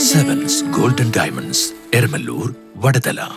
Sevens Golden Diamonds, Ermalur, Vadadala.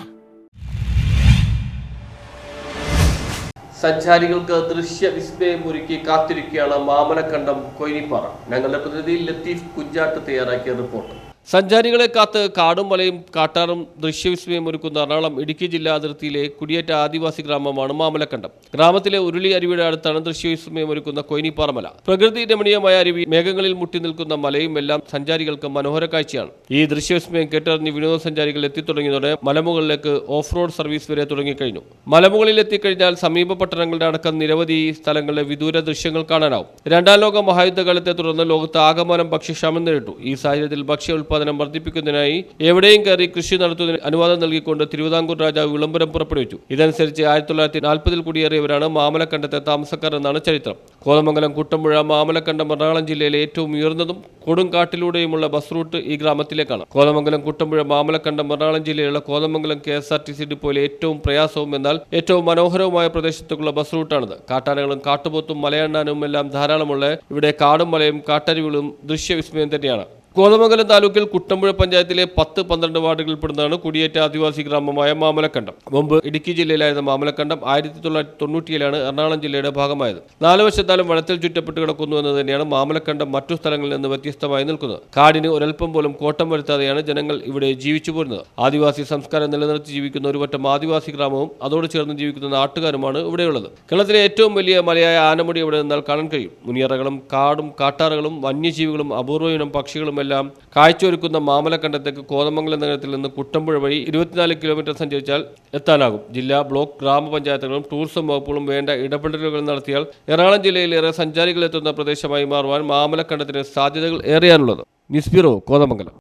സഞ്ചാരികൾക്ക് ദൃശ്യ വിസ്മയമൊരുക്കി കാത്തിരിക്കുകയാണ് മാമലക്കണ്ടം കൊയിനിപ്പാറ. ഞങ്ങളുടെ പ്രതിനിധി ലത്തീഫ് കുഞ്ചാട്ട് തയ്യാറാക്കിയ റിപ്പോർട്ട്. സഞ്ചാരികളെ കാത്ത് കാടും മലയും കാട്ടാറും ദൃശ്യവിസ്മയമൊരുക്കുന്ന എറണാകുളം ഇടുക്കി ജില്ലാ അതിർത്തിയിലെ കുടിയേറ്റ ആദിവാസി ഗ്രാമമാണ് മാമലക്കണ്ടം. ഗ്രാമത്തിലെ ഉരുളി അരുവിയുടെ അടുത്താണ് ദൃശ്യവിസ്മയമൊരുക്കുന്ന കൊയിനിപ്പാറ മല. പ്രകൃതി രമണീയമായ അരുവി, മേഘങ്ങളിൽ മുട്ടി നിൽക്കുന്ന മലയും എല്ലാം സഞ്ചാരികൾക്ക് മനോഹര കാഴ്ചയാണ്. ഈ ദൃശ്യവിസ്മയം കേട്ടറിഞ്ഞ് വിനോദസഞ്ചാരികൾ എത്തിത്തുടങ്ങിയതോടെ മലമുകളിലേക്ക് ഓഫ് റോഡ് സർവീസ് വരെ തുടങ്ങിക്കഴിഞ്ഞു. മലമുകളിൽ എത്തിക്കഴിഞ്ഞാൽ സമീപ പട്ടണങ്ങളുടെ അടക്കം നിരവധി സ്ഥലങ്ങളിലെ വിദൂര ദൃശ്യങ്ങൾ കാണാനാവും. രണ്ടാം ലോക മഹായുദ്ധകാലത്തെ തുടർന്ന് ലോകത്ത് ആകമാനം ഭക്ഷ്യക്ഷാമം നേരിട്ടു. ഈ സാഹചര്യത്തിൽ ഭക്ഷ്യ ഉൽപ്പാദനം വർദ്ധിപ്പിക്കുന്നതിനായി എവിടെയും കയറി കൃഷി നടത്തുന്നതിന് അനുവാദം നൽകിക്കൊണ്ട് തിരുവിതാംകൂർ രാജാവ് വിളംബരം പുറപ്പെടുവിച്ചു. ഇതനുസരിച്ച് 1940 കുടിയേറിയവരാണ് മാമലക്കണ്ടത്തെ താമസക്കാർ എന്നാണ് ചരിത്രം. കോതമംഗലം, കുട്ടമ്പുഴ, മാമലക്കണ്ടം എറണാകുളം ജില്ലയിലെ ഏറ്റവും ഉയർന്നതും കൊടുങ്കാട്ടിലൂടെയുമുള്ള ബസ് റൂട്ട് ഈ ഗ്രാമത്തിലേക്കാണ്. കോതമംഗലം, കുട്ടമ്പുഴ, മാമലക്കണ്ടം എറണാകുളം ജില്ലയിലുള്ള കോതമംഗലം KSRTC ഡിപ്പോയിലെ ഏറ്റവും പ്രയാസവും എന്നാൽ ഏറ്റവും മനോഹരവുമായ പ്രദേശത്തേക്കുള്ള ബസ് റൂട്ടാണിത്. കാട്ടാനകളും കാട്ടുപോത്തും മലയണ്ണാനും എല്ലാം ധാരാളമുള്ള ഇവിടെ കാടും മലയും കാട്ടരുവികളും ദൃശ്യവിസ്മയം തന്നെയാണ്. കോതമംഗലം താലൂക്കിൽ കുട്ടമ്പുഴ പഞ്ചായത്തിലെ 10-12 വാർഡുകളിൽപ്പെടുന്നതാണ് കുടിയേറ്റ ആദിവാസി ഗ്രാമമായ മാമലക്കണ്ടം. മുമ്പ് ഇടുക്കി ജില്ലയിലായിരുന്ന മാമലക്കണ്ടം 1997 എറണാകുളം ജില്ലയുടെ ഭാഗമായത്. 4 വശത്താലും വനത്തിൽ ചുറ്റപ്പെട്ട് കിടക്കുന്നു എന്ന് തന്നെയാണ് മാമലക്കണ്ടം മറ്റു സ്ഥലങ്ങളിൽ നിന്ന് വ്യത്യസ്തമായി നിൽക്കുന്നത്. കാടിന് ഒരൽപ്പം പോലും കോട്ടം വരുത്താതെയാണ് ജനങ്ങൾ ഇവിടെ ജീവിച്ചു പോരുന്നത്. ആദിവാസി സംസ്കാരം നിലനിർത്തി ജീവിക്കുന്ന ഒരു വട്ടം ആദിവാസി ഗ്രാമവും അതോട് ചേർന്ന് ജീവിക്കുന്ന നാട്ടുകാരുമാണ് ഇവിടെയുള്ളത്. കേരളത്തിലെ ഏറ്റവും വലിയ മലയായ ആനമുടി ഇവിടെ നിന്നാൽ കാണാൻ കഴിയും. മുനിയറകളും കാടും കാട്ടാറുകളും വന്യജീവികളും അപൂർവ ഇനം പക്ഷികളും എല്ലാം കാഴ്ചയൊരുക്കുന്ന മാമലക്കണ്ടത്തേക്ക് കോതമംഗലം നഗരത്തിൽ നിന്ന് കുട്ടമ്പുഴ വഴി 24 കിലോമീറ്റർ സഞ്ചരിച്ചാൽ എത്താനാകും. ജില്ലാ, ബ്ലോക്ക്, ഗ്രാമപഞ്ചായത്തുകളും ടൂറിസം വകുപ്പുകളും വേണ്ട ഇടപെടലുകൾ നടത്തിയാൽ എറണാകുളം ജില്ലയിലേറെ സഞ്ചാരികൾ എത്തുന്ന പ്രദേശമായി മാറുവാൻ മാമലക്കണ്ടത്തിന് സാധ്യതകൾ ഏറെയാണുള്ളത്. News bureau, Kothamangalam.